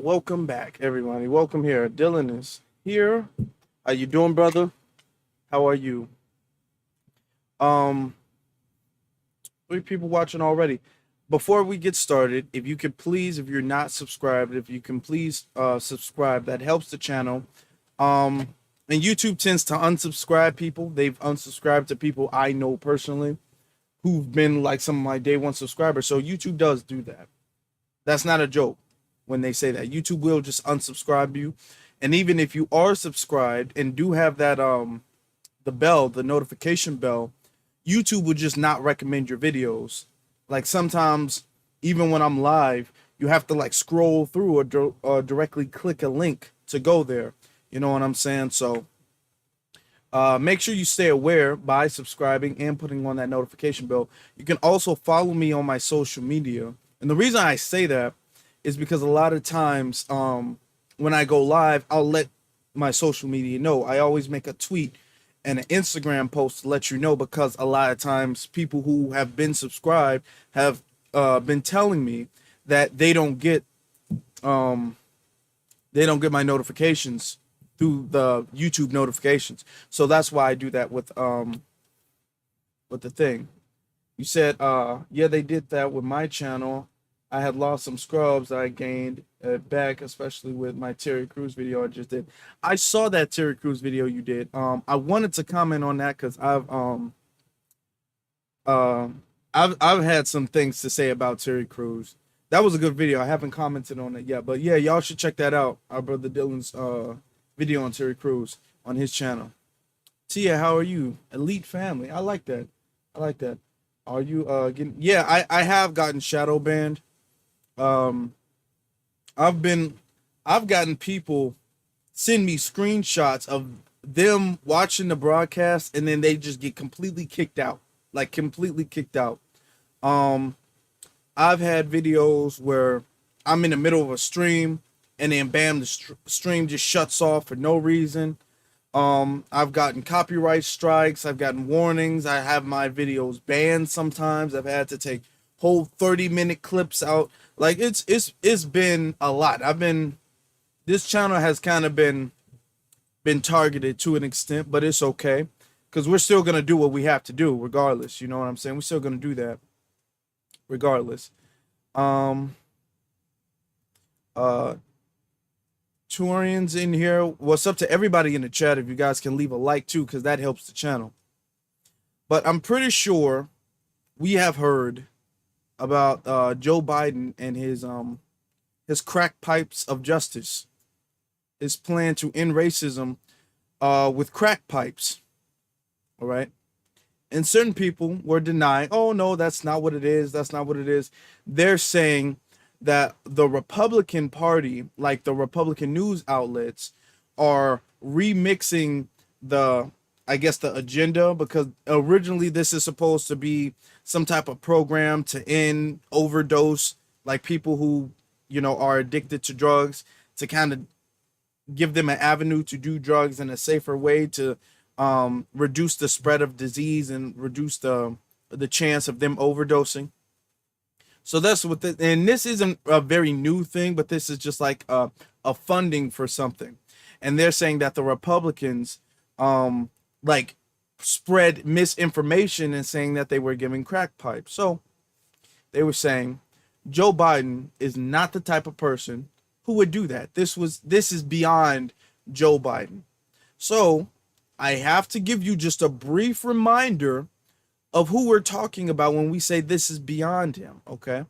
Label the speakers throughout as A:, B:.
A: Welcome back, everybody. Welcome here. Dylan is here. How you doing, brother? How are you? Um, 3 people watching already. Before we get started, if you could please, if you're not subscribed, if you can please subscribe, that helps the channel. And YouTube tends to unsubscribe people. They've unsubscribed to people I know personally who've been like some of my day one subscribers. So YouTube does do that. That's not a joke when they say that. YouTube will just unsubscribe you. And even if you are subscribed and do have that the bell, the notification bell, YouTube will just not recommend your videos. Like sometimes even when I'm live, you have to like scroll through or directly click a link to go there. You know what I'm saying? So make sure you stay aware by subscribing and putting on that notification bell. You can also follow me on my social media. And the reason I say that is because a lot of times when I go live, I'll let my social media know. I always make a tweet and an Instagram post to let you know, because a lot of times people who have been subscribed have been telling me that they don't get my notifications through the YouTube notifications. So that's why I do that with the thing. You said yeah, they did that with my channel. I had lost some scrubs. I gained back, especially with my Terry Crews video I just did. I saw that Terry Crews video you did. I wanted to comment on that because I've had some things to say about Terry Crews. That was a good video. I haven't commented on it yet, but yeah, y'all should check that out. Our brother Dylan's video on Terry Crews on his channel. Tia, how are you? Elite family. I like that. I like that. Are you getting? Yeah, I have gotten shadow banned. I've gotten people send me screenshots of them watching the broadcast and then they just get completely kicked out, like completely kicked out. I've had videos where I'm in the middle of a stream and then bam, the stream just shuts off for no reason. I've gotten copyright strikes. I've gotten warnings. I have my videos banned sometimes. I've had to take whole 30-minute clips out. Like it's been a lot. This channel has kind of been targeted to an extent, but it's okay because we're still gonna do what we have to do regardless. You know what I'm saying? We're still gonna do that regardless. Turians in here. What's up to everybody in the chat? If you guys can leave a like too, because that helps the channel. But I'm pretty sure we have heard about Joe Biden and his crack pipes of justice, his plan to end racism with crack pipes. All right. And certain people were denying, oh no, that's not what it is. That's not what it is. They're saying that the Republican Party, like the Republican news outlets, are remixing the agenda, because originally this is supposed to be some type of program to end overdose, like people who, you know, are addicted to drugs, to kind of give them an avenue to do drugs in a safer way to reduce the spread of disease and reduce the chance of them overdosing. So that's what and this isn't a very new thing, but this is just like a funding for something. And they're saying that the Republicans like spread misinformation and saying that they were giving crack pipes. So they were saying Joe Biden is not the type of person who would do that. This is beyond Joe Biden. So I have to give you just a brief reminder of who we're talking about when we say this is beyond him, okay?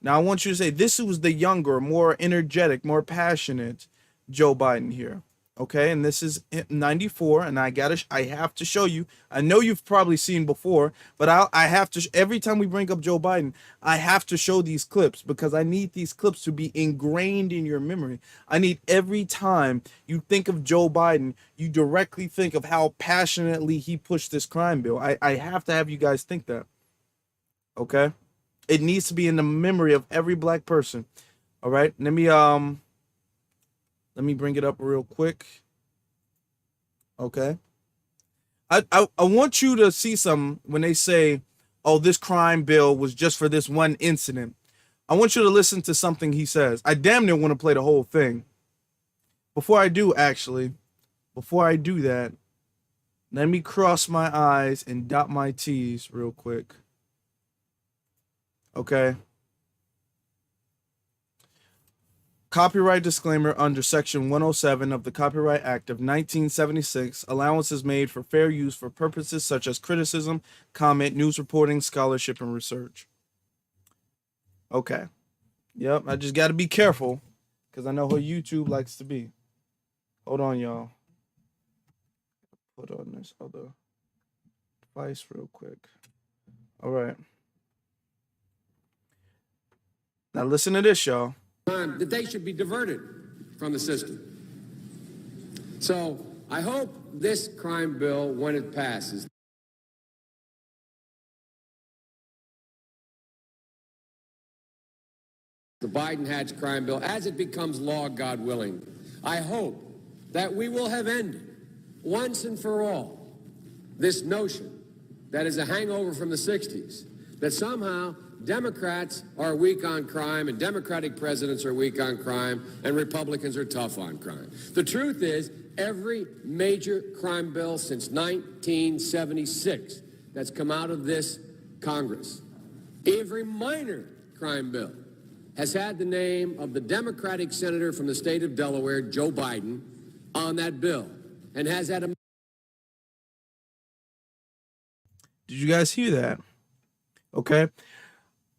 A: Now I want you to say this was the younger, more energetic, more passionate Joe Biden here. Okay, and this is 94, and I have to show you. I know you've probably seen before, but I have to every time we bring up Joe Biden, I have to show these clips because I need these clips to be ingrained in your memory. I need every time you think of Joe Biden, you directly think of how passionately he pushed this crime bill. I have to have you guys think that. Okay, it needs to be in the memory of every black person. All right, let me bring it up real quick. Okay. I want you to see some when they say, oh, this crime bill was just for this one incident. I want you to listen to something he says. I damn near want to play the whole thing. Before I do, actually, before I do that, let me cross my I's and dot my T's real quick. Okay. Copyright disclaimer under Section 107 of the Copyright Act of 1976, allowance is made for fair use for purposes such as criticism, comment, news reporting, scholarship, and research. Okay. Yep, I just got to be careful because I know how YouTube likes to be. Hold on, y'all. Put on this other device real quick. All right. Now listen to this, y'all.
B: That they should be diverted from the system. So I hope this crime bill, when it passes, the Biden-Hatch crime bill, as it becomes law, God willing, I hope that we will have ended once and for all this notion that is a hangover from the 60s, that somehow Democrats are weak on crime and Democratic presidents are weak on crime and Republicans are tough on crime. The truth is, every major crime bill since 1976 that's come out of this Congress, every minor crime bill has had the name of the Democratic senator from the state of Delaware, Joe Biden, on that bill, and has had a...
A: Did you guys hear that? Okay.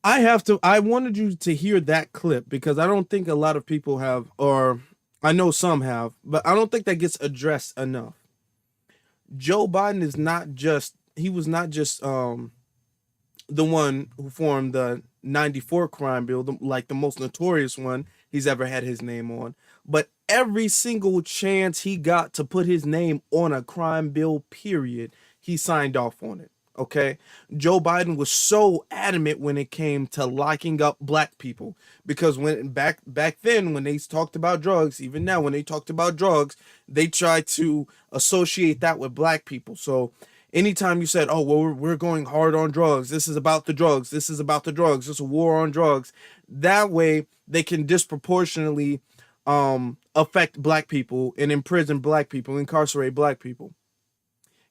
A: I wanted you to hear that clip because I don't think a lot of people have, or I know some have, but I don't think that gets addressed enough. Joe Biden is not just, he was not just the one who formed the 94 crime bill, like the most notorious one he's ever had his name on, but every single chance he got to put his name on a crime bill, period, he signed off on it. Okay, Joe Biden was so adamant when it came to locking up black people because when back then when they talked about drugs, even now when they talked about drugs, they tried to associate that with black people. So anytime you said, "Oh, well, we're going hard on drugs. This is about the drugs. This is about the drugs. It's a war on drugs," that way they can disproportionately affect black people and imprison black people, incarcerate black people.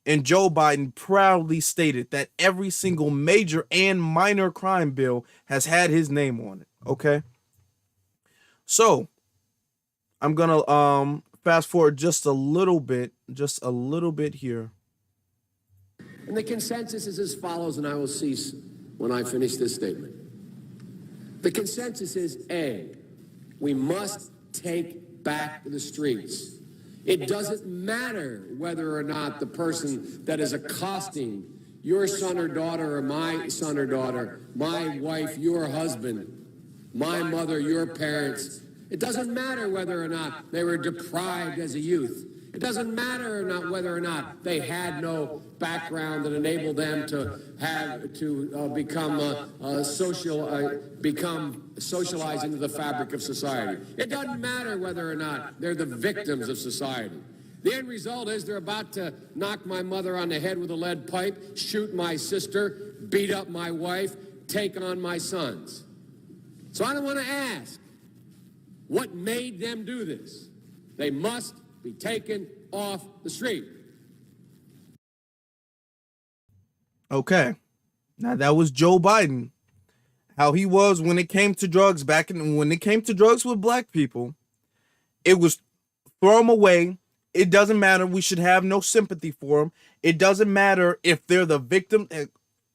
A: And Joe Biden proudly stated that every single major and minor crime bill has had his name on it. Okay. So I'm going to fast forward just a little bit here.
B: And the consensus is as follows, and I will cease when I finish this statement. The consensus is A, we must take back the streets. It doesn't matter whether or not the person that is accosting your son or daughter or my son or daughter, my wife, your husband, my mother, your parents. It doesn't matter whether or not they were deprived as a youth. It doesn't matter or not whether or not they had no background that enabled them to become socialized into the fabric of society. It doesn't matter whether or not they're the victims of society. The end result is they're about to knock my mother on the head with a lead pipe, shoot my sister, beat up my wife, take on my sons. So I don't want to ask what made them do this. They must be taken off the street.
A: Okay. Now that was Joe Biden. How he was when it came to drugs when it came to drugs with black people, it was throw them away. It doesn't matter. We should have no sympathy for them. It doesn't matter if they're the victim.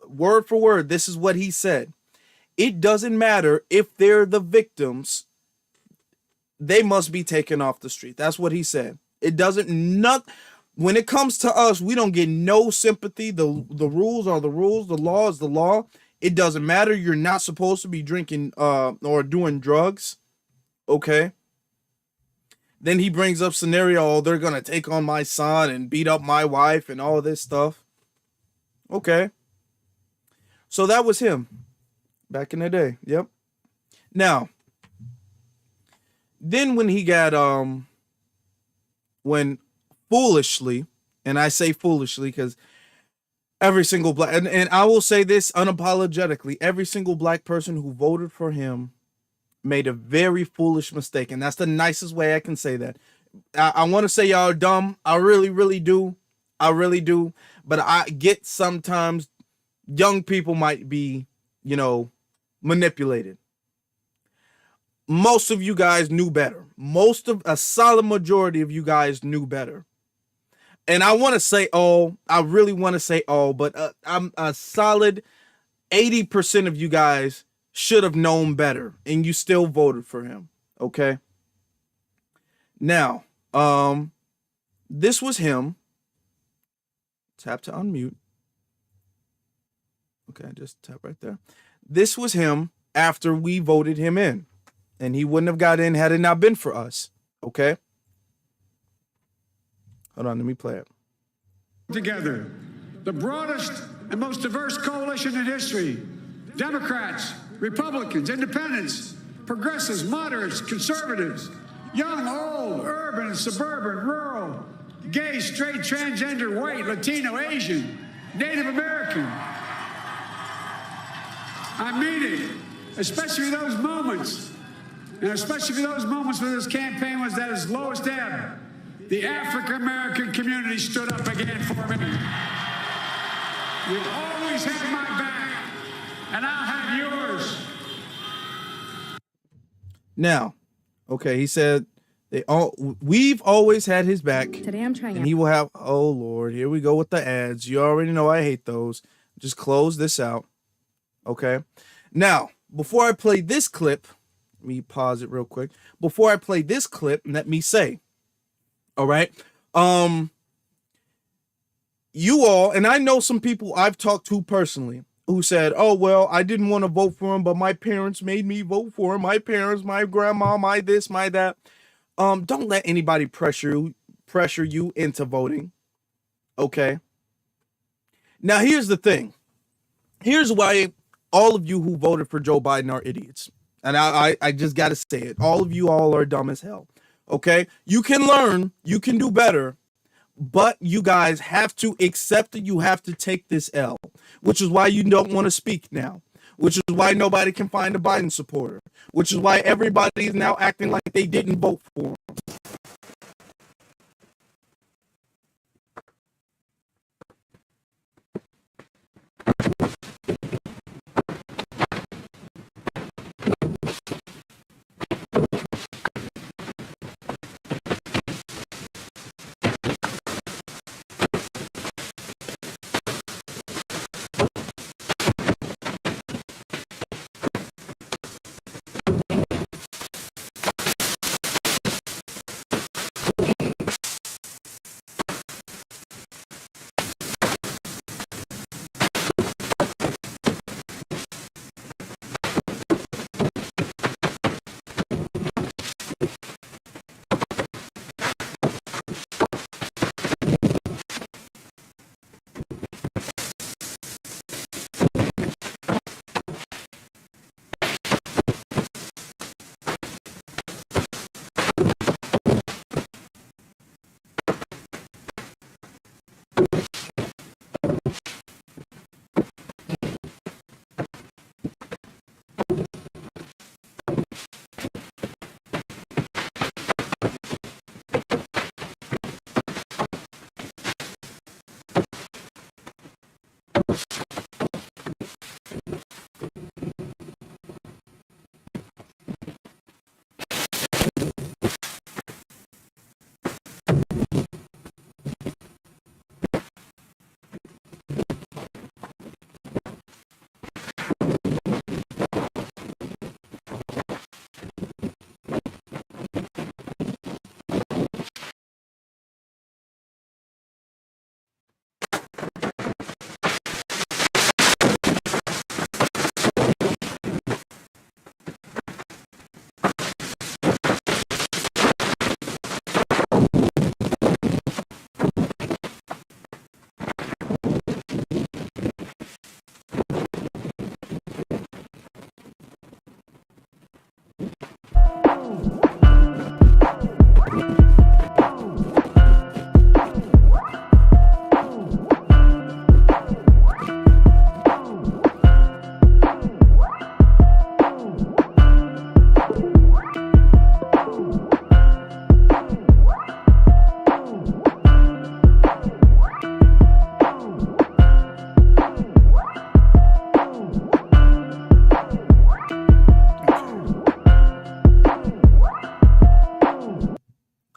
A: Word for word, this is what he said. it doesn't matter if they're the victims, they must be taken off the street. That's what he said. It doesn't not when it comes to us, we don't get no sympathy. The rules are the rules, the law is the law. It doesn't matter. You're not supposed to be drinking or doing drugs. Okay. Then he brings up scenario, oh, they're gonna take on my son and beat up my wife and all this stuff. Okay. So that was him back in the day. Yep. Now, then when he got when foolishly, and I say foolishly because every single black, and I will say this unapologetically, every single black person who voted for him made a very foolish mistake, and that's the nicest way I can say that. I want to say y'all are dumb. I really, really do. I really do. But I get sometimes young people might be, manipulated. Most of you guys knew better. A solid majority of you guys knew better. And I want to say, I really want to say, but I'm a solid 80% of you guys should have known better, and you still voted for him. Okay. Now, this was him. Tap to unmute. Okay, just tap right there. This was him after we voted him in, and he wouldn't have got in had it not been for us. Okay. Hold on, let me play it.
C: Together, the broadest and most diverse coalition in history. Democrats, Republicans, independents, progressives, moderates, conservatives, young, old, urban and suburban, rural, gay, straight, transgender, white, Latino, Asian, Native American. I mean it, especially those moments, and especially for those moments when this campaign was at its lowest ebb. The African-American community stood up again for me. You've always had my back, and I'll have yours.
A: Now, okay, he said we've always had his back.
D: Today I'm trying.
A: And he will have, oh Lord, here we go with the ads. You already know I hate those. Just close this out. Okay. Now, before I play this clip, let me pause it real quick. Before I play this clip, let me say, all right. You all, and I know some people I've talked to personally who said, oh, well, I didn't want to vote for him, but my parents made me vote for him. My parents, my grandma, my this, my that. Don't let anybody pressure you into voting. Okay. Now, here's the thing. Here's why all of you who voted for Joe Biden are idiots. And I just got to say it. All of you all are dumb as hell. Okay. You can learn. You can do better. But you guys have to accept that you have to take this L, which is why you don't want to speak now, which is why nobody can find a Biden supporter, which is why everybody is now acting like they didn't vote for him.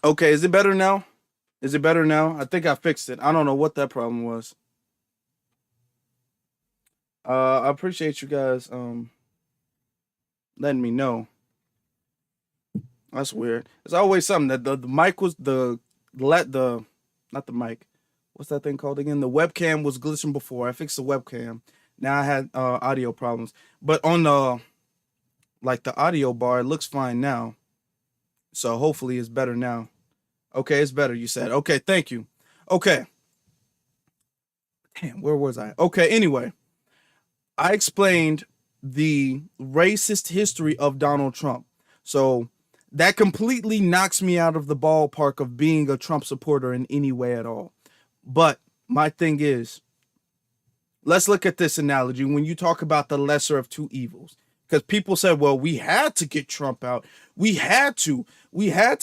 A: Okay, is it better now? Is it better now? I think I fixed it. I don't know what that problem was. I appreciate you guys letting me know. That's weird. It's always something that the mic was the not the mic. What's that thing called again? The webcam was glitching before. I fixed the webcam. Now I had audio problems. But on the like the audio bar, it looks fine now. So hopefully it's better now. Okay, it's better, you said. Okay, thank you. Okay. Damn, where was I? Okay, anyway. I explained the racist history of Donald Trump. So that completely knocks me out of the ballpark of being a Trump supporter in any way at all. But my thing is, let's look at this analogy when you talk about the lesser of two evils. Because people said, well, we had to get Trump out. We had to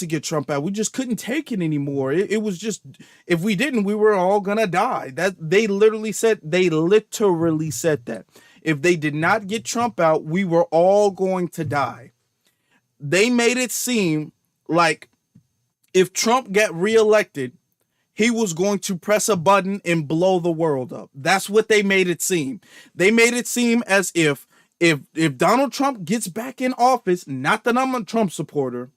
A: get Trump out. We just couldn't take it anymore. It was just, if we didn't, we were all gonna die. That they literally said that. If they did not get Trump out, we were all going to die. They made it seem like if Trump got reelected, he was going to press a button and blow the world up. That's what they made it seem. They made it seem as if Donald Trump gets back in office, not that I'm a Trump supporter,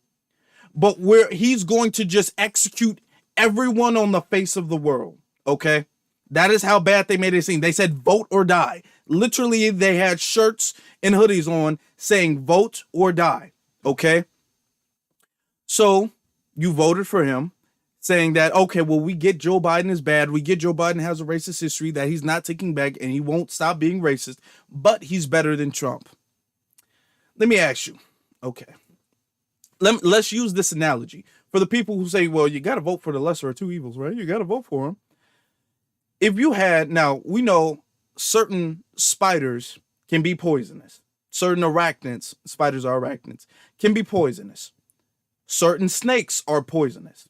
A: but where he's going to just execute everyone on the face of the world. Okay? That is how bad they made it seem. They said vote or die. Literally, they had shirts and hoodies on saying vote or die. Okay? So you voted for him, saying that, okay, well, we get Joe Biden is bad. We get Joe Biden has a racist history that he's not taking back and he won't stop being racist, but he's better than Trump. Let me ask you, okay, let's use this analogy for the people who say, well, you got to vote for the lesser of two evils, right? You got to vote for him. If you had, now we know certain spiders can be poisonous. Certain arachnids, spiders are arachnids, can be poisonous. Certain snakes are poisonous.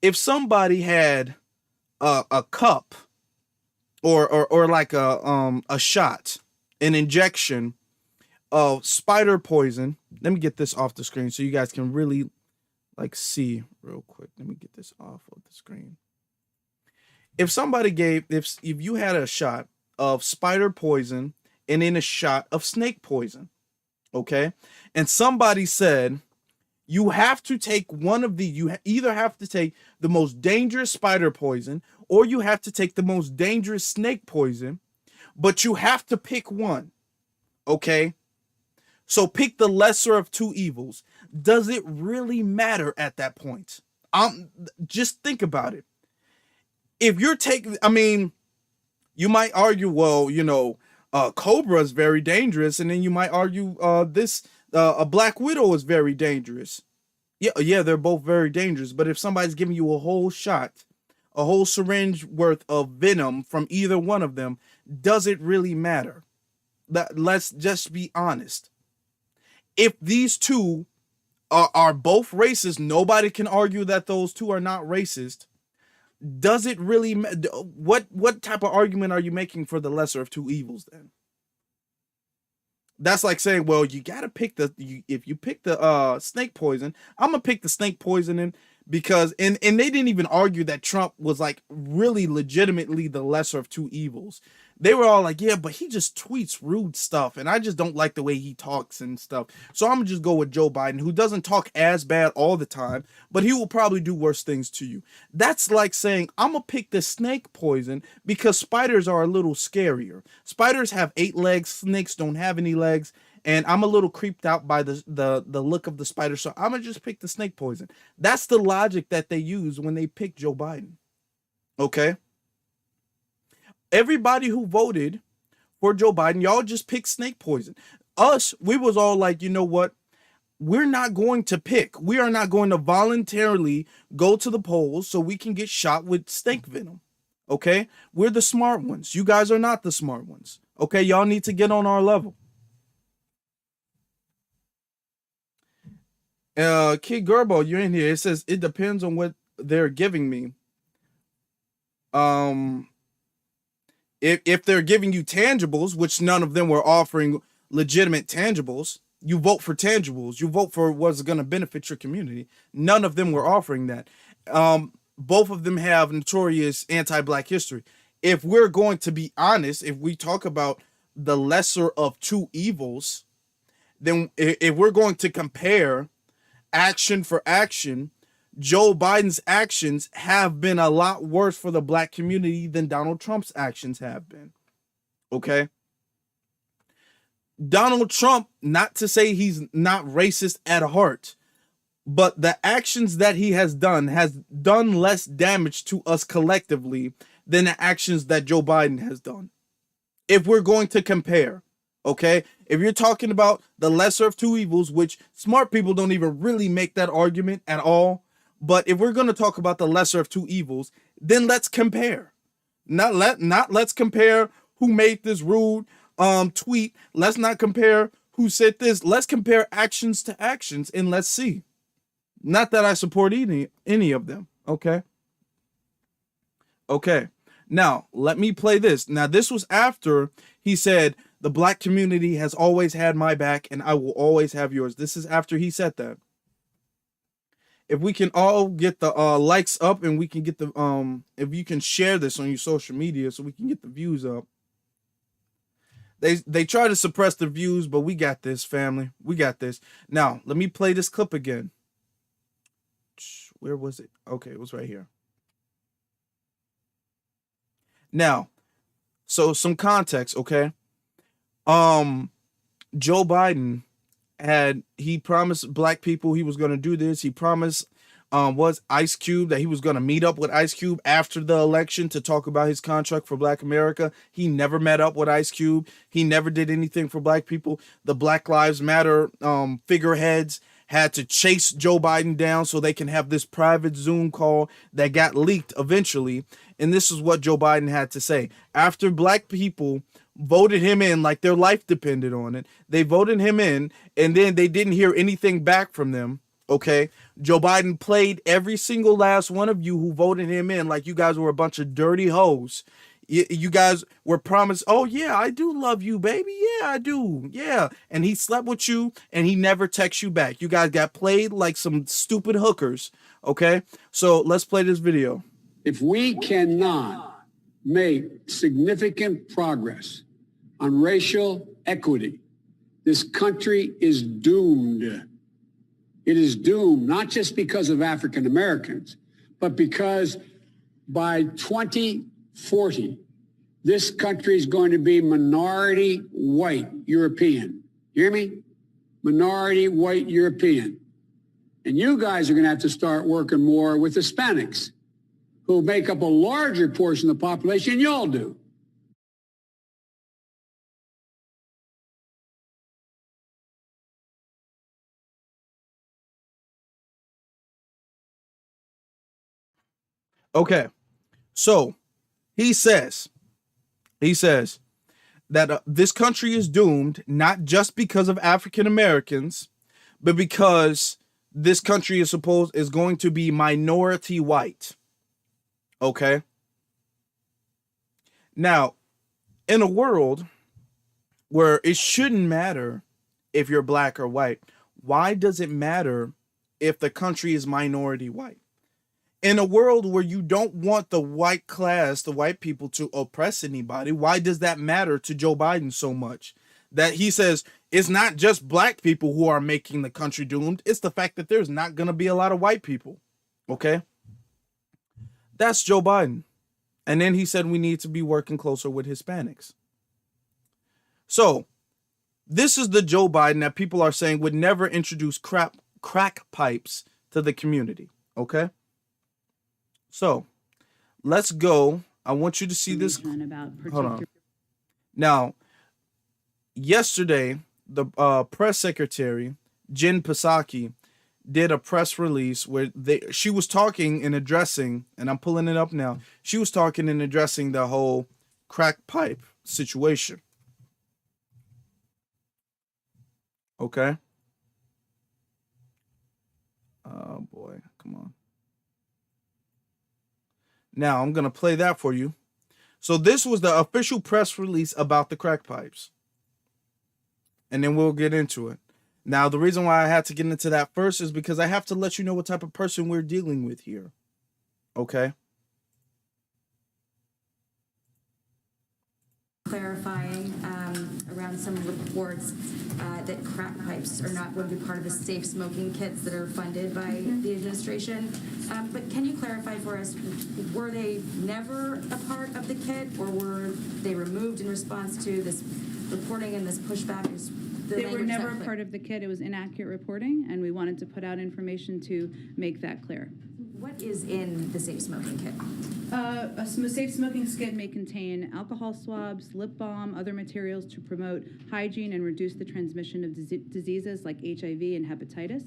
A: If somebody had a cup or like a shot, an injection of spider poison, let me get this off the screen so you guys can really like see real quick. Let me get this off of the screen. If somebody if you had a shot of spider poison and then a shot of snake poison, okay, and somebody said, you have to take one of you either have to take the most dangerous spider poison or you have to take the most dangerous snake poison, but you have to pick one. Okay? So pick the lesser of two evils. Does it really matter at that point? Just think about it. If you're taking, I mean, you might argue, well, Cobra is very dangerous, and then you might argue a Black Widow is very dangerous. Yeah, they're both very dangerous. But if somebody's giving you a whole shot, a whole syringe worth of venom from either one of them, does it really matter? Let's just be honest. If these two are both racist, nobody can argue that those two are not racist. Does it really matter? What type of argument are you making for the lesser of two evils then? That's like saying, well, you got to pick if you pick the snake poison, I'm going to pick the snake poisoning because, and they didn't even argue that Trump was like really legitimately the lesser of two evils. They were all like, yeah, but he just tweets rude stuff. And I just don't like the way he talks and stuff. So I'm going to just go with Joe Biden, who doesn't talk as bad all the time, but he will probably do worse things to you. That's like saying, I'm going to pick the snake poison because spiders are a little scarier. Spiders have 8 legs. Snakes don't have any legs. And I'm a little creeped out by the look of the spider. So I'm going to just pick the snake poison. That's the logic that they use when they pick Joe Biden. Okay? Everybody who voted for Joe Biden, y'all just picked snake poison. Us, we was all like, you know what? we're not going to pick. We are not going to voluntarily go to the polls so we can get shot with stink venom. Okay? We're the smart ones. You guys are not the smart ones. Okay? Y'all need to get on our level. Kid Gerbo, you're in here. It says it depends on what they're giving me. If they're giving you tangibles, which none of them were offering legitimate tangibles, you vote for tangibles. You vote for what's going to benefit your community. None of them were offering that. Both of them have notorious anti-black history. If we're going to be honest, if we talk about the lesser of two evils, then if we're going to compare action for action, Joe Biden's actions have been a lot worse for the black community than Donald Trump's actions have been. Okay? Donald Trump, not to say he's not racist at heart, but the actions that he has done less damage to us collectively than the actions that Joe Biden has done. If we're going to compare, okay? If you're talking about the lesser of two evils, which smart people don't even really make that argument at all, but if we're going to talk about the lesser of two evils, then let's compare. Let's compare who made this rude tweet. Let's not compare who said this. Let's compare actions to actions and let's see. Not that I support any of them. Okay. Okay. Now, let me play this. Now, this was after he said, the black community has always had my back and I will always have yours. This is after he said that. If we can all get the likes up and we can get the if you can share this on your social media so we can get the views up. They try to suppress the views, but we got this, family. We got this. Now, let me play this clip again. Where was it? Okay, it was right here. Now, so some context, okay? Joe Biden he promised black people he was going to do this. He promised was Ice Cube that he was going to meet up with Ice Cube after the election to talk about his contract for Black America. He never met up with Ice Cube. He never did anything for black people. The Black Lives Matter figureheads had to chase Joe Biden down so they can have this private Zoom call that got leaked eventually. And this is what Joe Biden had to say. After black people voted him in like their life depended on it, they voted him in, and then they didn't hear anything back from them. Okay, Joe Biden played every single last one of you who voted him in like you guys were a bunch of dirty hoes. You guys were promised, oh yeah, I do love you, baby. Yeah, I do. Yeah. And he slept with you and he never texts you back. You guys got played like some stupid hookers. Okay, so let's play this video.
C: If we cannot make significant progress on racial equity, this country is doomed. It is doomed, not just because of African Americans, but because by 2040, this country is going to be minority white European. You hear me? Minority white European. And you guys are going to have to start working more with Hispanics, who make up a larger portion of the population than y'all do.
A: Okay, so he says that this country is doomed not just because of African Americans, but because this country is going to be minority white. Okay. Now, in a world where it shouldn't matter if you're black or white, why does it matter if the country is minority white? In a world where you don't want the white class, the white people to oppress anybody, why does that matter to Joe Biden so much? That he says it's not just black people who are making the country doomed. It's the fact that there's not going to be a lot of white people. Okay? That's Joe Biden. And then he said we need to be working closer with Hispanics. So this is the Joe Biden that people are saying would never introduce crack pipes to the community. Okay? So let's go. I want you to see this. Hold on. Now, yesterday, the press secretary Jen Psaki, did a press release where she was talking and addressing, and I'm pulling it up now. She was talking and addressing the whole crack pipe situation. Okay. Oh boy, come on. Now I'm gonna play that for you. So this was the official press release about the crack pipes, and then we'll get into it. Now, the reason why I had to get into that first is because I have to let you know what type of person we're dealing with here. Okay.
D: Clarifying around some reports that crack pipes are not going to be part of the safe smoking kits that are funded by the administration. But can you clarify for us, were they never a part of the kit, or were they removed in response to this reporting and this pushback?
E: They were never a part of the kit. It was inaccurate reporting, and we wanted to put out information to make that clear.
D: What is in the safe smoking kit?
E: A safe smoking kit may contain alcohol swabs, lip balm, other materials to promote hygiene and reduce the transmission of diseases like HIV and hepatitis.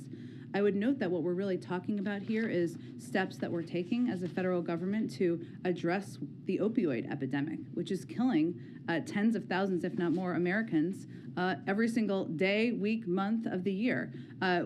E: I would note that what we're really talking about here is steps that we're taking as a federal government to address the opioid epidemic, which is killing tens of thousands, if not more, Americans every single day, week, month of the year.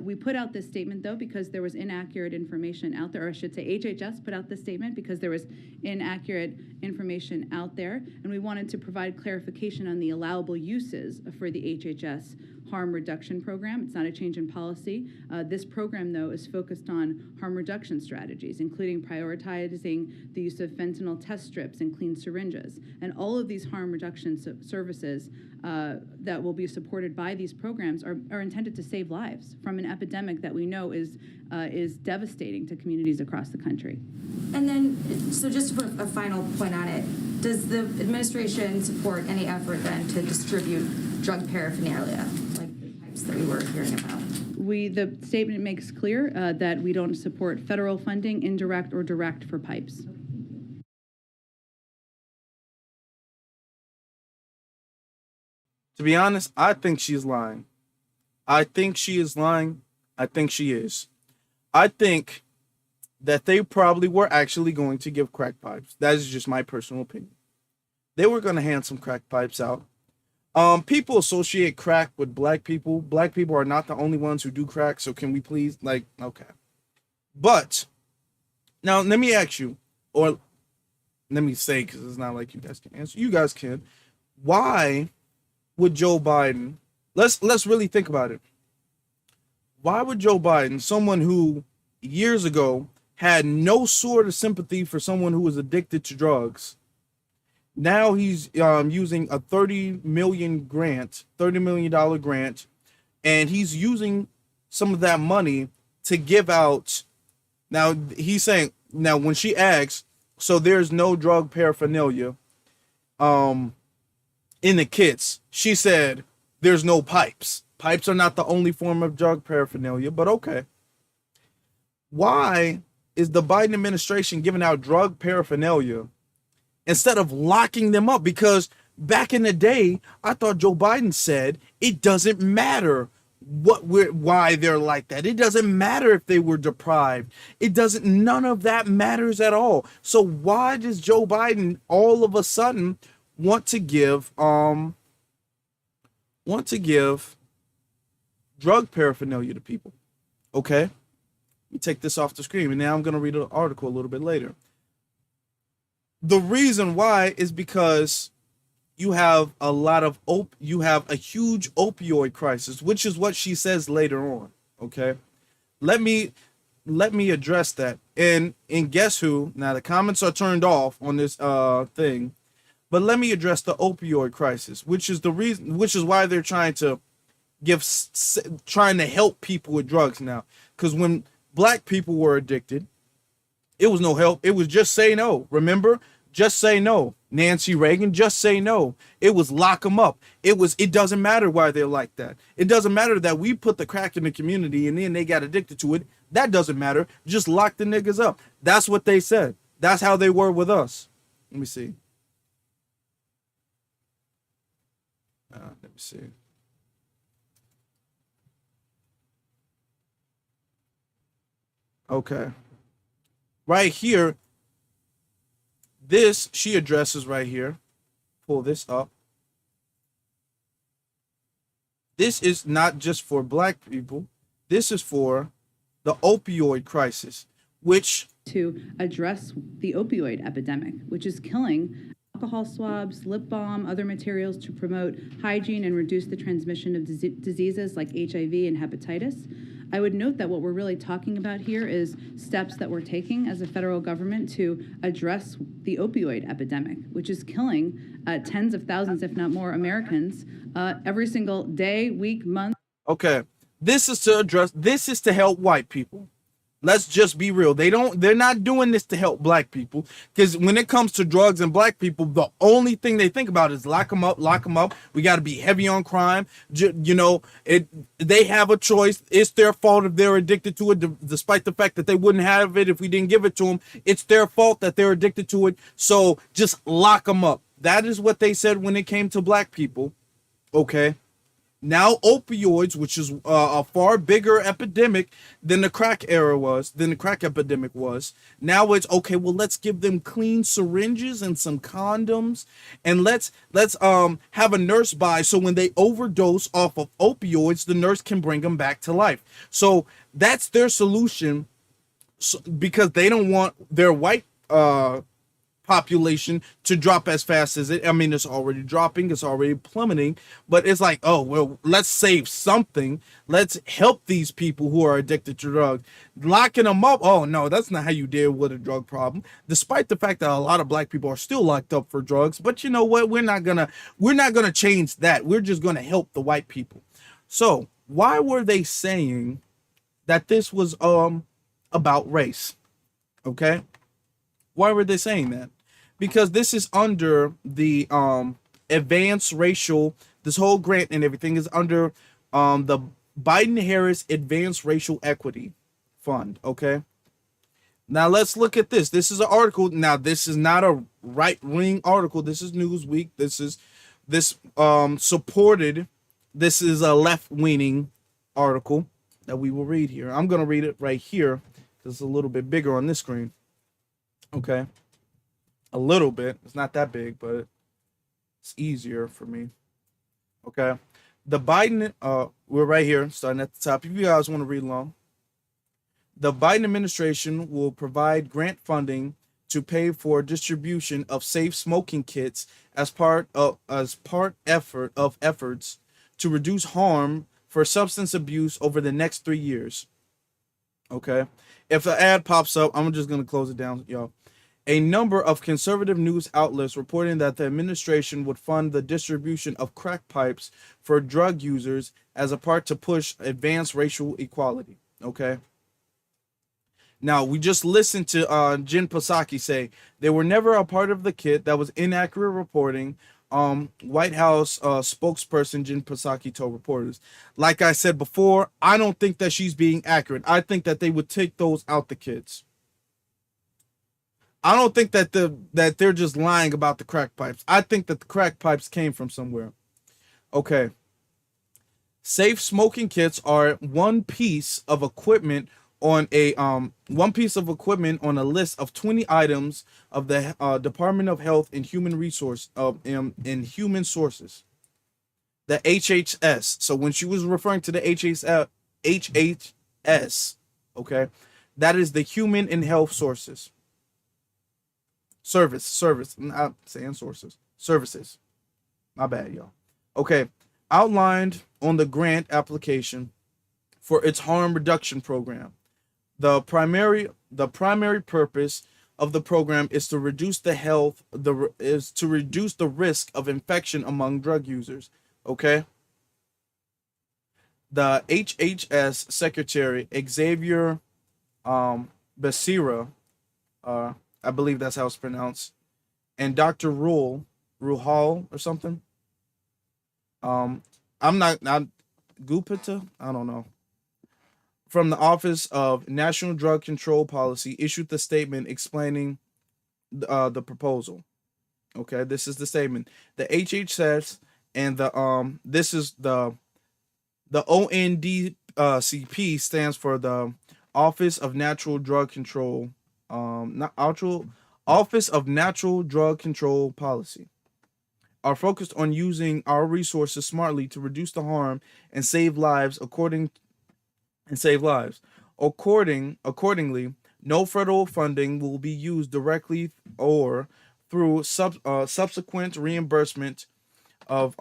E: We put out this statement, though, because there was inaccurate information out there, or I should say HHS put out this statement because there was inaccurate information out there, and we wanted to provide clarification on the allowable uses for the HHS harm reduction program. It's not a change in policy. This program, though, is focused on harm reduction strategies, including prioritizing the use of fentanyl test strips and clean syringes. And all of these harm reduction services that will be supported by these programs are intended to save lives from an epidemic that we know is devastating to communities across the country.
D: And then, so just to put a final point on it, does the administration support any effort then to distribute drug paraphernalia, like the types that we were hearing about?
E: The statement makes clear that we don't support federal funding, indirect or direct, for pipes.
A: To be honest, I think she's lying. I think she is lying. I think she is. I think that they probably were actually going to give crack pipes. That is just my personal opinion. They were going to hand some crack pipes out. People associate crack with black people. Black people are not the only ones who do crack, so can we please, okay. But, now let me ask you, or let me say, because it's not like you guys can answer. You guys can. Why would Joe Biden, let's really think about it. Why would Joe Biden, someone who years ago had no sort of sympathy for someone who was addicted to drugs, now he's using a $30 million grant, and he's using some of that money to give out. Now he's saying, now when she asks, so there's no drug paraphernalia in the kits, she said there's no pipes. Pipes are not the only form of drug paraphernalia, but okay. Why is the Biden administration giving out drug paraphernalia instead of locking them up? Because back in the day, I thought Joe Biden said it doesn't matter why they're like that. It doesn't matter if they were deprived. None of that matters at all. So why does Joe Biden all of a sudden want to give drug paraphernalia to people? Okay, let me take this off the screen, and now I'm going to read an article a little bit later. The reason why is because you have a huge opioid crisis, which is what she says later on. Okay, let me address that. And guess who? Now the comments are turned off on this thing, but let me address the opioid crisis, which is why they're trying to help people with drugs now. Because when black people were addicted, it was no help. It was just say no. Remember? Just say no. Nancy Reagan, just say no. It was lock them up. It doesn't matter why they're like that. It doesn't matter that we put the crack in the community and then they got addicted to it. That doesn't matter. Just lock the niggas up. That's what they said. That's how they were with us. Let me see. Let me see. Okay. Right here, this she addresses right here. Pull this up. This is not just for black people. This is for the opioid crisis, which
E: to address the opioid epidemic, which is killing alcohol swabs, lip balm, other materials to promote hygiene and reduce the transmission of diseases like HIV and hepatitis. I would note that what we're really talking about here is steps that we're taking as a federal government to address the opioid epidemic, which is killing tens of thousands, if not more, Americans every single day, week, month.
A: okay, this is to address, this is to help white people. Let's just be real. They're not doing this to help black people, because when it comes to drugs and black people, the only thing they think about is lock them up, lock them up. We got to be heavy on crime. They have a choice. It's their fault if they're addicted to it, despite the fact that they wouldn't have it if we didn't give it to them. It's their fault that they're addicted to it. So just lock them up. That is what they said when it came to black people. Okay. Now opioids, which is a far bigger epidemic than the crack epidemic was. Now it's okay. Well, let's give them clean syringes and some condoms, and let's have a nurse by, so when they overdose off of opioids, the nurse can bring them back to life. So that's their solution, because they don't want their white population to drop as fast as it. I mean, it's already dropping, it's already plummeting, but it's like, oh well, let's save something. Let's help these people who are addicted to drugs. Locking them up, oh no, that's not how you deal with a drug problem. Despite the fact that a lot of black people are still locked up for drugs, but you know what? We're not gonna change that. We're just gonna help the white people. So why were they saying that this was about race? Okay, why were they saying that? Because this is under the advanced racial, this whole grant and everything is under the Biden-Harris Advanced Racial Equity Fund. Okay. Now let's look at this. This is an article. Now this is not a right-wing article. This is Newsweek. This is supported. This is a left-leaning article that we will read here. I'm going to read it right here because it's a little bit bigger on this screen. Okay. A little bit. It's not that big, but it's easier for me. Okay. The Biden, we're right here, starting at the top. If you guys want to read along. The Biden administration will provide grant funding to pay for distribution of safe smoking kits as part of efforts to reduce harm for substance abuse over the next 3 years. Okay. If the ad pops up, I'm just going to close it down, y'all. A number of conservative news outlets reporting that the administration would fund the distribution of crack pipes for drug users as a part to push advanced racial equality. Okay. Now, we just listened to Jen Psaki say they were never a part of the kit. That was inaccurate reporting. White House spokesperson Jen Psaki told reporters. Like I said before, I don't think that she's being accurate. I think that they would take those out the kits. I don't think that they're just lying about the crack pipes. I think that the crack pipes came from somewhere. Okay. Safe smoking kits are one piece of equipment on a list of 20 items of the Department of Health and Human Resource in Human Sources. The HHS. So when she was referring to the HHS, okay, that is the Human and Health Sources. Service. I'm not saying sources. Services. My bad, y'all. Okay. Outlined on the grant application for its harm reduction program. The primary purpose of the program is to reduce the risk of infection among drug users. Okay. The HHS Secretary Xavier Becerra, I believe that's how it's pronounced, and Dr. Ruhal or something. I'm not Gupta. I don't know. From the Office of National Drug Control Policy, issued the statement explaining the proposal. Okay, this is the statement. The HHS and this is the ONDCP stands for the Office of Natural Drug Control, not actual Office of Natural Drug Control Policy, are focused on using our resources smartly to reduce the harm and save lives. Accordingly, no federal funding will be used directly or through subsequent reimbursement of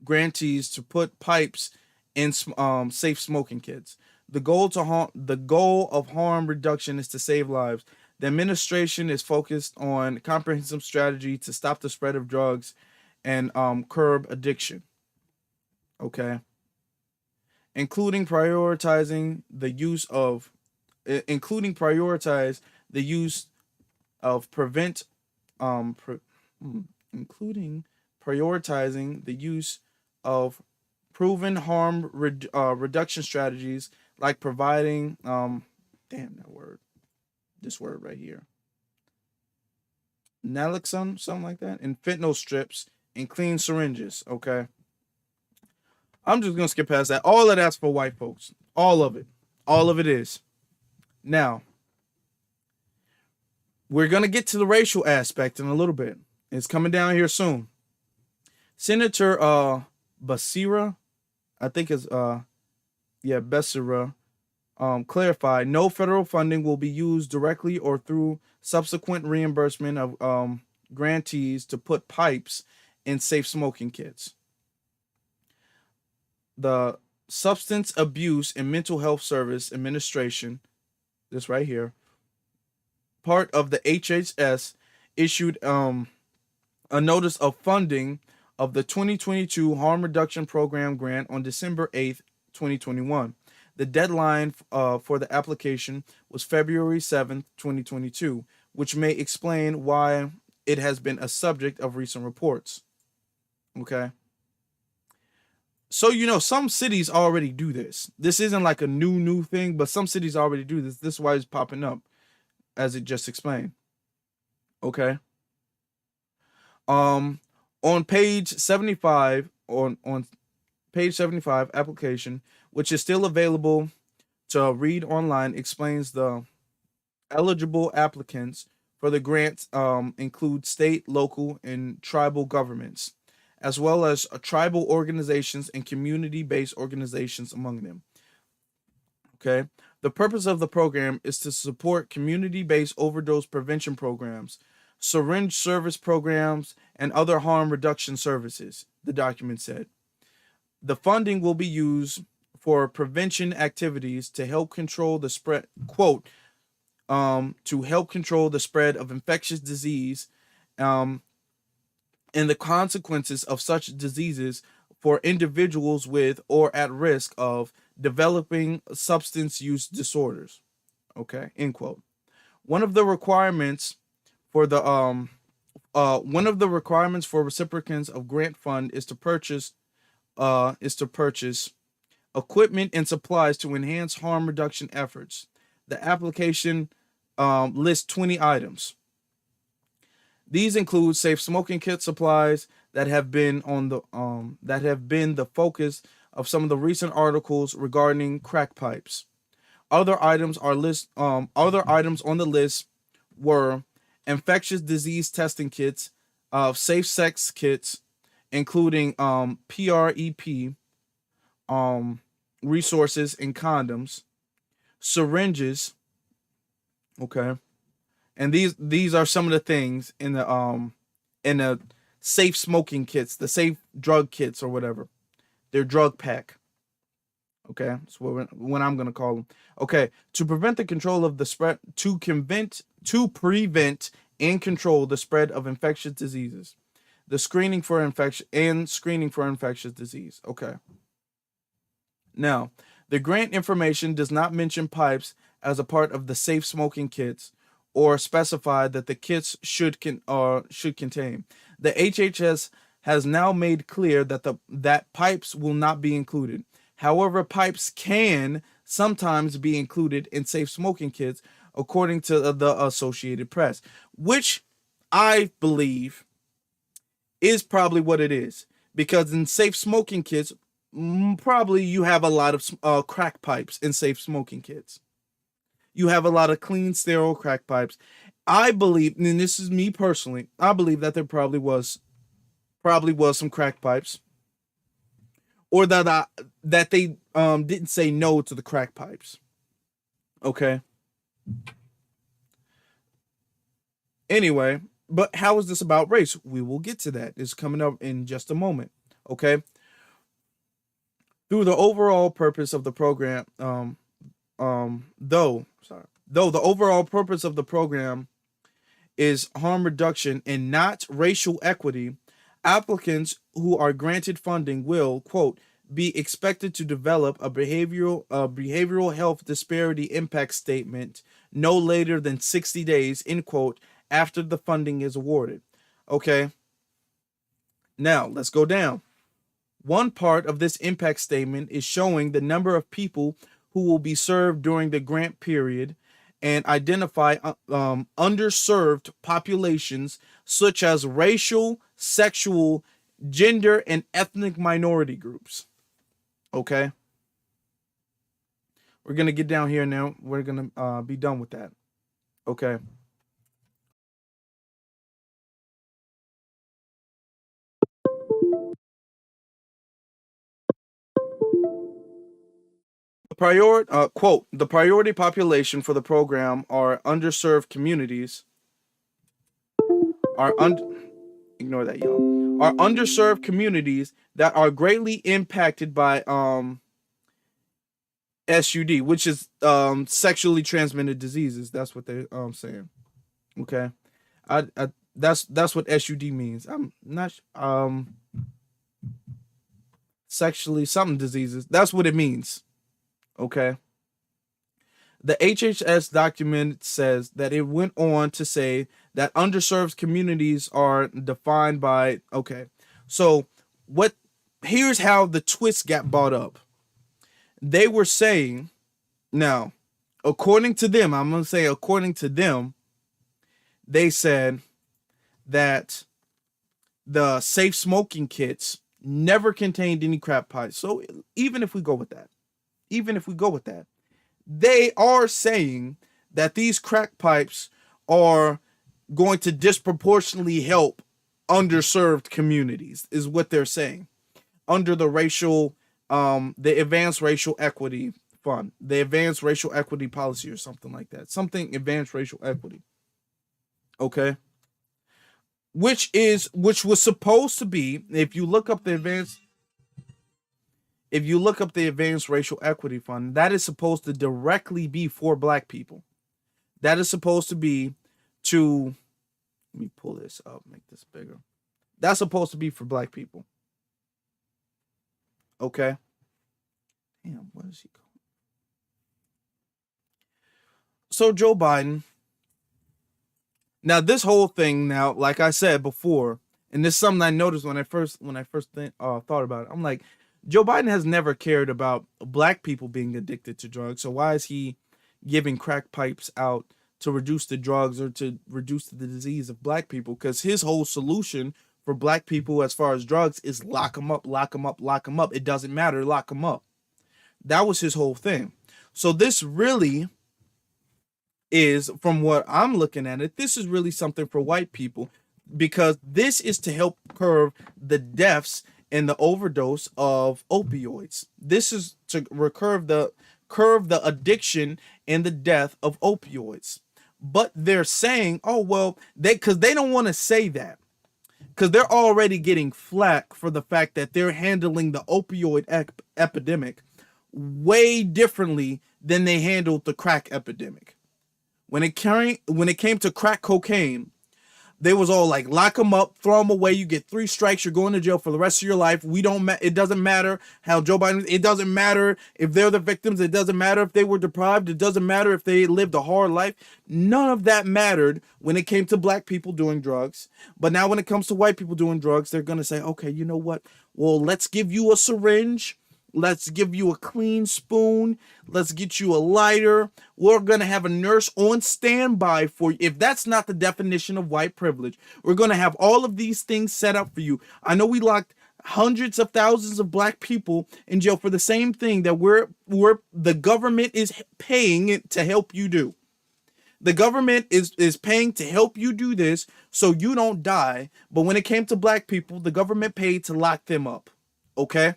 A: grantees to put pipes in safe smoking kits. The goal of harm reduction is to save lives. The administration is focused on comprehensive strategy to stop the spread of drugs and curb addiction. Okay, including prioritizing the use of including prioritize the use of prevent including prioritizing the use of proven harm reduction strategies like providing this word right here, naloxone, something like that, and fentanyl strips and clean syringes. Okay, I'm just gonna skip past that. All of that's for white folks. All of it is. Now we're gonna get to the racial aspect in a little bit. It's coming down here soon. Senator Basira, I think it's Becerra, clarified no federal funding will be used directly or through subsequent reimbursement of grantees to put pipes in safe smoking kits. The Substance Abuse and Mental Health Service Administration, this right here, part of the HHS, issued a notice of funding of the 2022 Harm Reduction Program grant on December 8th, 2021. The deadline for the application was February 7th, 2022, which may explain why it has been a subject of recent reports. Okay. So, some cities already do this. This isn't like a new thing, but some cities already do this. This is why it's popping up, as it just explained. Okay. On page 75, on page 75 application, which is still available to read online, explains the eligible applicants for the grant include state, local, and tribal governments, as well as tribal organizations and community-based organizations among them. Okay. The purpose of the program is to support community-based overdose prevention programs, syringe service programs, and other harm reduction services, the document said. The funding will be used for prevention activities to help control the spread, quote, to help control the spread of infectious disease and the consequences of such diseases for individuals with or at risk of developing substance use disorders. Okay, end quote. One of the requirements for recipients of grant fund is to purchase equipment and supplies to enhance harm reduction efforts. The application lists 20 items. These include safe smoking kit supplies that have been the focus of some of the recent articles regarding crack pipes. Other items on the list were infectious disease testing kits, safe sex kits, including PrEP resources and condoms, syringes. Okay, and these are some of the things in the safe smoking kits, the safe drug kits or whatever. Their drug pack. Okay, that's what I'm gonna call them. Okay, to prevent the control of the spread, to prevent and control the spread of infectious diseases, the screening for infectious disease. Okay. Now, the grant information does not mention pipes as a part of the safe smoking kits or specify that the kits should contain. The HHS has now made clear that pipes will not be included. However, pipes can sometimes be included in safe smoking kits, according to the Associated Press, which I believe is probably what it is. Because in safe smoking kits, probably you have a lot of crack pipes in safe smoking kits. You have a lot of clean, sterile crack pipes. I believe, and this is me personally, I believe that there probably was some crack pipes, or that they didn't say no to the crack pipes. Okay. Anyway, but how is this about race? We will get to that. It's coming up in just a moment. Okay. Through the overall purpose of the program, though the overall purpose of the program is harm reduction and not racial equity, applicants who are granted funding will, quote, be expected to develop a behavioral health disparity impact statement no later than 60 days, end quote, after the funding is awarded. Okay. Now let's go down. One part of this impact statement is showing the number of people who will be served during the grant period and identify underserved populations such as racial, sexual, gender, and ethnic minority groups. Okay. We're going to get down here now. We're going to be done with that. Okay. The priority population for the program are underserved communities. Ignore that, y'all. Are underserved communities that are greatly impacted by SUD, which is sexually transmitted diseases. That's what they're saying. Okay, that's what SUD means. I'm not sexually something diseases. That's what it means. Okay. The HHS document says that it went on to say that underserved communities are defined by, okay. So here's how the twist got brought up. They were saying, now, according to them, I'm going to say according to them, they said that the safe smoking kits never contained any crack pipes. So even if we go with that, they are saying that these crack pipes are going to disproportionately help underserved communities, is what they're saying, under the advanced racial equity fund, the advanced racial equity policy, or something like that, something advanced racial equity. Okay. Which was supposed to be, if you look up the advanced racial equity fund, that is supposed to directly be for black people. That is supposed to be let me pull this up, make this bigger. That's supposed to be for black people. Okay. Damn, what is he called? So Joe Biden. Now this whole thing, now, like I said before, and this is something I noticed when I first thought about it. I'm like, Joe Biden has never cared about black people being addicted to drugs. So why is he giving crack pipes out to reduce the drugs or to reduce the disease of black people? Because his whole solution for black people as far as drugs is lock them up, lock them up, lock them up. It doesn't matter, lock them up. That was his whole thing. So this really is, from what I'm looking at it, this is really something for white people, because this is to help curb the deaths and the overdose of opioids. This is to curb the addiction and the death of opioids. But they're saying, oh, well, because they don't want to say that, because they're already getting flack for the fact that they're handling the opioid epidemic way differently than they handled the crack epidemic. When it came to crack cocaine, they was all like, lock them up, throw them away. You get 3 strikes, you're going to jail for the rest of your life. It doesn't matter how Joe Biden, it doesn't matter if they're the victims. It doesn't matter if they were deprived. It doesn't matter if they lived a hard life. None of that mattered when it came to black people doing drugs. But now when it comes to white people doing drugs, they're going to say, okay, you know what? Well, let's give you a syringe. Let's give you a clean spoon. Let's get you a lighter. We're going to have a nurse on standby for you. If that's not the definition of white privilege, we're going to have all of these things set up for you. I know we locked hundreds of thousands of black people in jail for the same thing that the government is paying to help you do. The government is paying to help you do this so you don't die. But when it came to black people, the government paid to lock them up. Okay?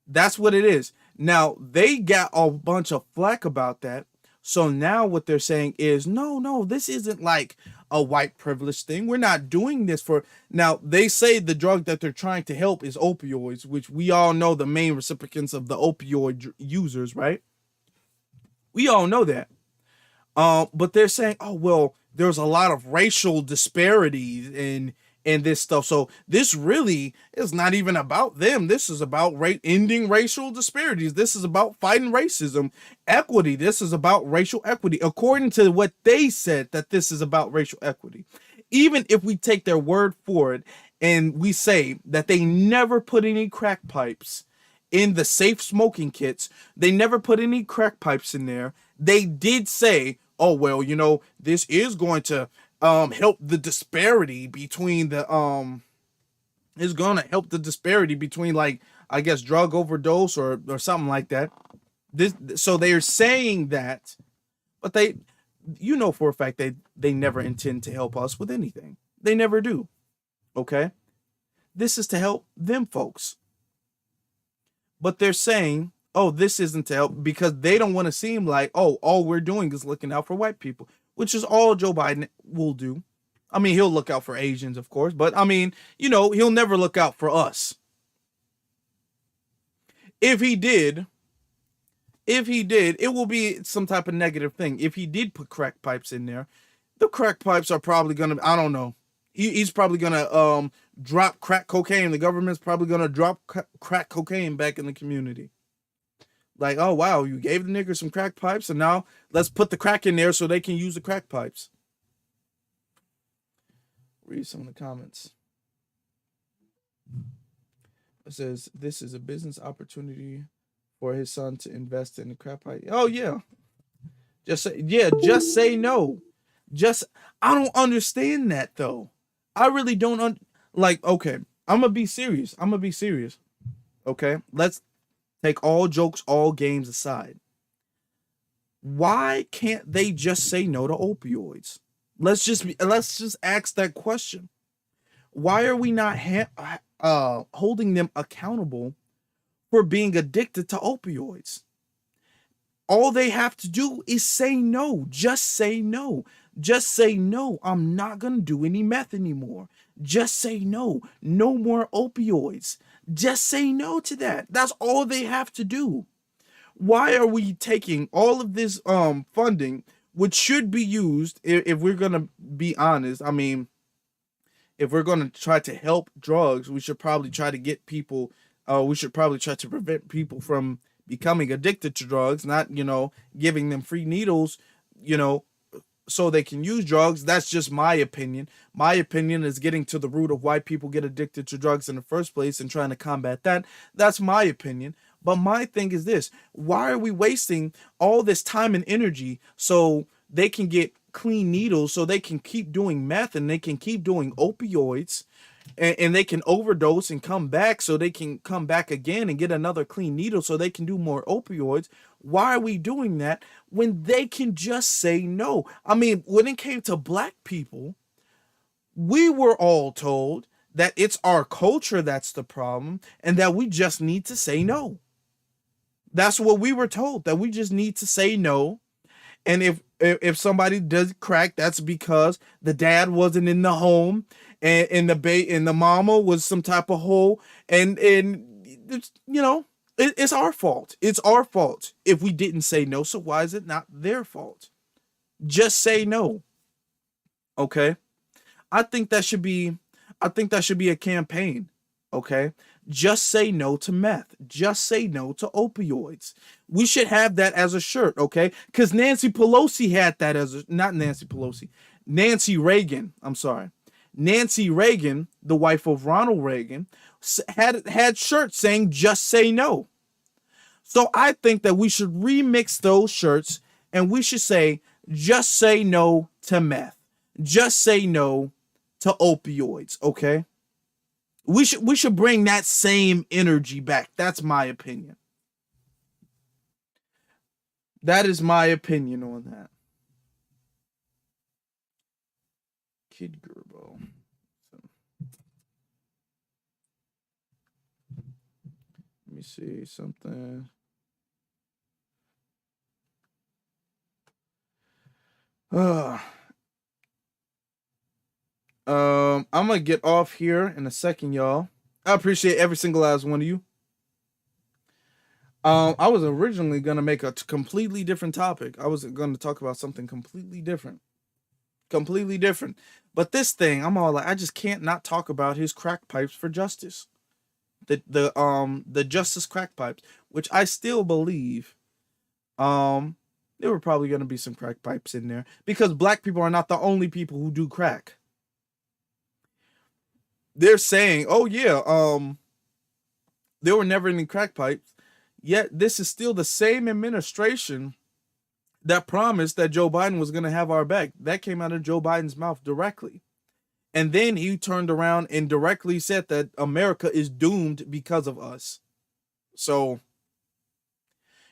A: That's what it is. Now, they got a bunch of flack about that. So now what they're saying is, no, this isn't like a white privilege thing. We're not doing this for... Now, they say the drug that they're trying to help is opioids, which we all know the main recipients of the opioid users, right? We all know that. But they're saying, oh, well, there's a lot of racial disparities in this stuff. So this really is not even about them. This is about ending racial disparities. This is about fighting racism, equity. This is about racial equity, according to what they said, that this is about racial equity. Even if we take their word for it and we say that they never put any crack pipes in the safe smoking kits, they never put any crack pipes in there. They did say, oh, well, this is going to help the disparity between is going to help the disparity between, like, I guess, drug overdose or something like that. So they're saying that, but they, for a fact, they never intend to help us with anything. They never do. Okay? This is to help them folks. But they're saying, oh, this isn't to help, because they don't want to seem like, oh, all we're doing is looking out for white people, which is all Joe Biden will do. I mean, he'll look out for Asians, of course, but I mean, he'll never look out for us. If he did, it will be some type of negative thing. If he did put crack pipes in there, the crack pipes are probably going to, I don't know. He's probably going to drop crack cocaine. The government's probably going to drop crack cocaine back in the community. Like, oh, wow, you gave the niggers some crack pipes, and now let's put the crack in there so they can use the crack pipes. Read some of the comments. It says, this is a business opportunity for his son to invest in the crack pipe. Oh, yeah. Just say no. I don't understand that, though. I really don't, okay, I'm going to be serious. Okay, let's take all jokes, all games aside. Why can't they just say no to opioids? Let's just ask that question. Why are we not holding them accountable for being addicted to opioids? All they have to do is say no. Just say no. Just say no. I'm not going to do any meth anymore. Just say no. No more opioids. Just say no to that. That's all they have to do. Why are we taking all of this funding, which should be used, if we're going to be honest, I mean, if we're going to try to help drugs, we should probably try to get people, we should probably try to prevent people from becoming addicted to drugs, not, giving them free needles, so they can use drugs. That's just my opinion. My opinion is getting to the root of why people get addicted to drugs in the first place and trying to combat that. That's my opinion. But my thing is this: why are we wasting all this time and energy so they can get clean needles, so they can keep doing meth and they can keep doing opioids, and they can overdose and come back, so they can come back again and get another clean needle so they can do more opioids? Why are we doing that when they can just say no? I mean, when it came to black people, we were all told that it's our culture that's the problem and that we just need to say no. That's what we were told, that we just need to say no. And if somebody does crack, that's because the dad wasn't in the home, and the mama was some type of hoe, and it's, it's our fault. It's our fault if we didn't say no. So why is it not their fault? Just say no. Okay? I think that should be a campaign. Okay? Just say no to meth. Just say no to opioids. We should have that as a shirt, okay? Because Nancy Pelosi had that Nancy Reagan, I'm sorry. Nancy Reagan, the wife of Ronald Reagan, had shirts saying just say no. So I think that we should remix those shirts and we should say just say no to meth. Just say no to opioids, okay? We should bring that same energy back. That's my opinion. That is my opinion on that. Kid Gerbo. Let me see something. Uh, I'm gonna get off here in a second, y'all. I appreciate every single last one of you. I was originally gonna make a completely different topic. I was gonna talk about something completely different, completely different. But this thing, I'm all like, I just can't not talk about his crack pipes for justice. The justice crack pipes, which I still believe, there were probably gonna be some crack pipes in there because black people are not the only people who do crack. They're saying, oh yeah, there were never any crack pipes. Yet this is still the same administration that promised that Joe Biden was going to have our back. That came out of Joe Biden's mouth directly. And then he turned around and directly said that America is doomed because of us. So,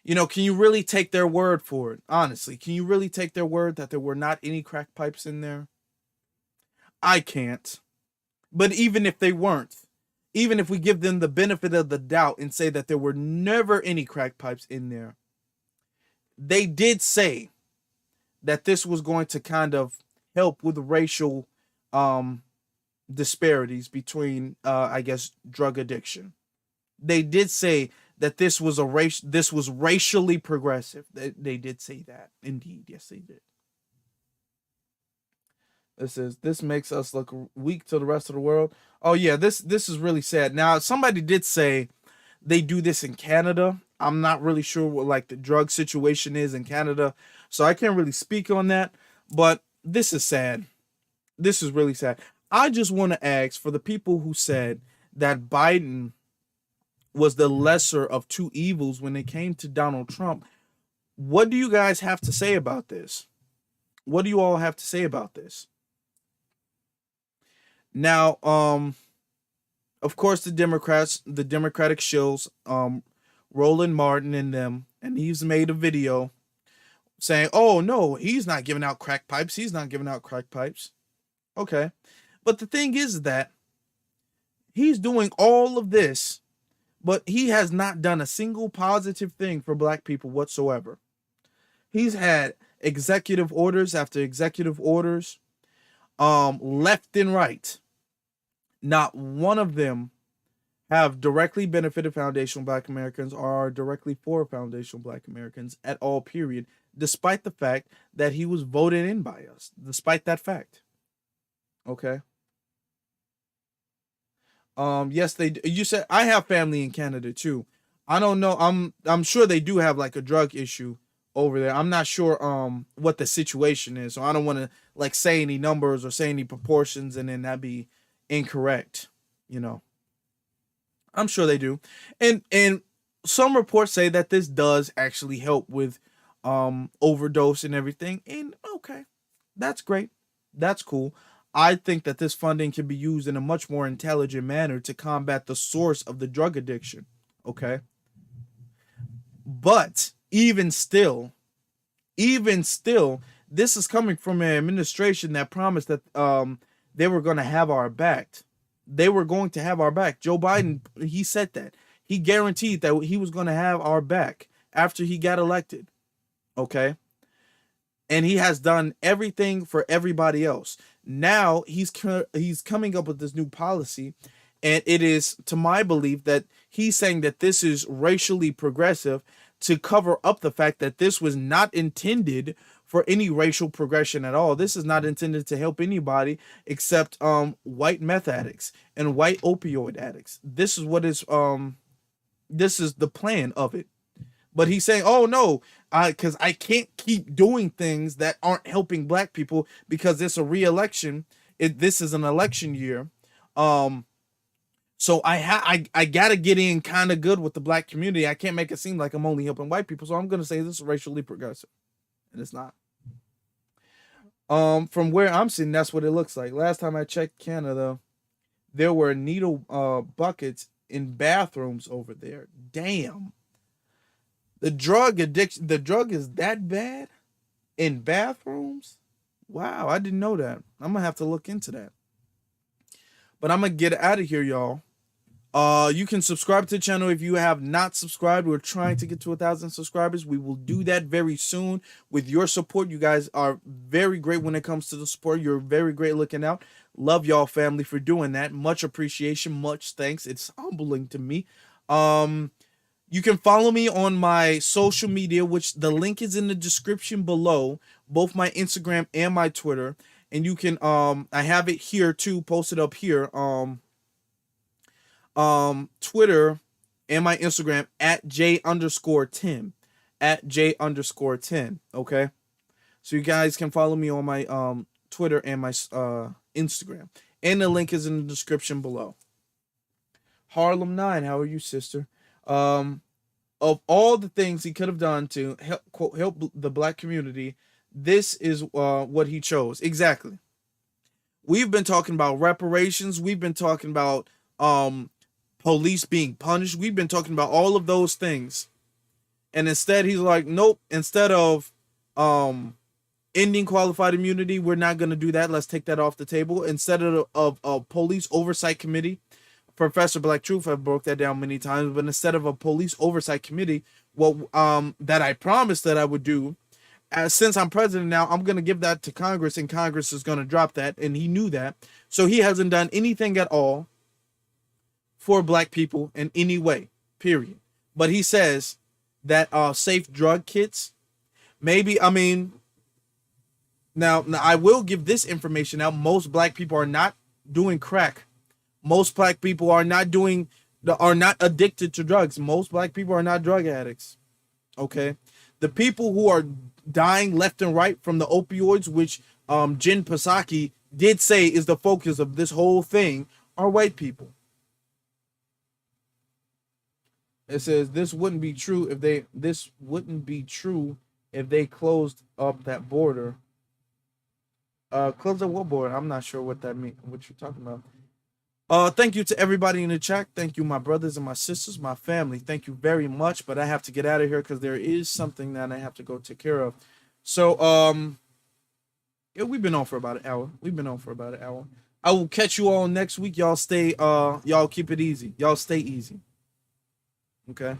A: can you really take their word for it? Honestly, can you really take their word that there were not any crack pipes in there? I can't. But even if they weren't, even if we give them the benefit of the doubt and say that there were never any crack pipes in there, they did say that this was going to kind of help with racial disparities between, I guess, drug addiction. They did say that this was racially progressive. They did say that. Indeed, yes, they did. This makes us look weak to the rest of the world. Oh yeah, this is really sad. Now somebody did say they do this in Canada. I'm not really sure what like the drug situation is in Canada, so I can't really speak on that. But this is sad. This is really sad. I just want to ask for the people who said that Biden was the lesser of two evils when it came to Donald Trump. What do you guys have to say about this? What do you all have to say about this? Now, of course, the Democratic shills, Roland Martin and them, and he's made a video saying, "Oh no, he's not giving out crack pipes. He's not giving out crack pipes." Okay, but the thing is that he's doing all of this, but he has not done a single positive thing for black people whatsoever. He's had executive orders after executive orders, left and right. Not one of them have directly benefited foundational black Americans or are directly for foundational black Americans at all, period, despite the fact that he was voted in by us, despite that fact. Okay. Yes, you said I have family in Canada too. I don't know. I'm sure they do have like a drug issue over there. I'm not sure what the situation is. So I don't want to like say any numbers or say any proportions and then that be incorrect, I'm sure they do. And some reports say that this does actually help with overdose and everything. And okay, that's great. That's cool. I think that this funding can be used in a much more intelligent manner to combat the source of the drug addiction. Okay. But even still, this is coming from an administration that promised that they were going to have our back. They were going to have our back. Joe Biden, he said that. He guaranteed that he was going to have our back after he got elected. Okay? And he has done everything for everybody else. Now he's coming up with this new policy, and it is, to my belief, that he's saying that this is racially progressive to cover up the fact that this was not intended for any racial progression at all. This is not intended to help anybody except white meth addicts and white opioid addicts. This is this is the plan of it. But he's saying, oh no, because I can't keep doing things that aren't helping black people because it's a re-election. This is an election year. So I gotta get in kind of good with the black community. I can't make it seem like I'm only helping white people. So I'm gonna say this is racially progressive. And it's not. From where I'm sitting, that's what it looks like. Last time I checked Canada, there were needle buckets in bathrooms over there. Damn. The drug addiction, the drug is that bad in bathrooms? Wow, I didn't know that. I'm gonna have to look into that. But I'm gonna get out of here, y'all. You can subscribe to the channel if you have not subscribed. We're trying to get to 1,000 subscribers. We will do that very soon with your support. You guys are very great when it comes to the support. You're very great looking out. Love y'all, family, for doing that. Much appreciation, much thanks. It's humbling to me. You can follow me on my social media, which the link is in the description below, both my Instagram and my Twitter. And you can I have it here too, posted up here. Twitter and my Instagram at @J_Tim, at @J_Tim. Okay, so you guys can follow me on my Twitter and my Instagram, and the link is in the description below. Harlem 9, how are you, sister? Of all the things he could have done to help, quote, help the black community, this is what he chose. Exactly. We've been talking about reparations. We've been talking about police being punished. We've been talking about all of those things. And instead, he's like, nope, instead of ending qualified immunity, we're not going to do that. Let's take that off the table. Instead of a police oversight committee, Professor Black Truth, I've broke that down many times, but instead of a police oversight committee, what that I promised that I would do, since I'm president now, I'm going to give that to Congress, and Congress is going to drop that, and he knew that. So he hasn't done anything at all for black people in any way, period. But he says that safe drug kits, maybe, I mean, now I will give this information out. Most black people are not doing crack. Most black people are not addicted to drugs. Most black people are not drug addicts. Okay. The people who are dying left and right from the opioids, which Jen Psaki did say is the focus of this whole thing, are white people. It says this wouldn't be true if they closed up that border. Close up what border? I'm not sure what that means. What you're talking about. Thank you to everybody in the chat. Thank you, my brothers and my sisters, my family. Thank you very much. But I have to get out of here because there is something that I have to go take care of. So, yeah, we've been on for about an hour. I will catch you all next week. Y'all stay, y'all keep it easy. Y'all stay easy. Okay.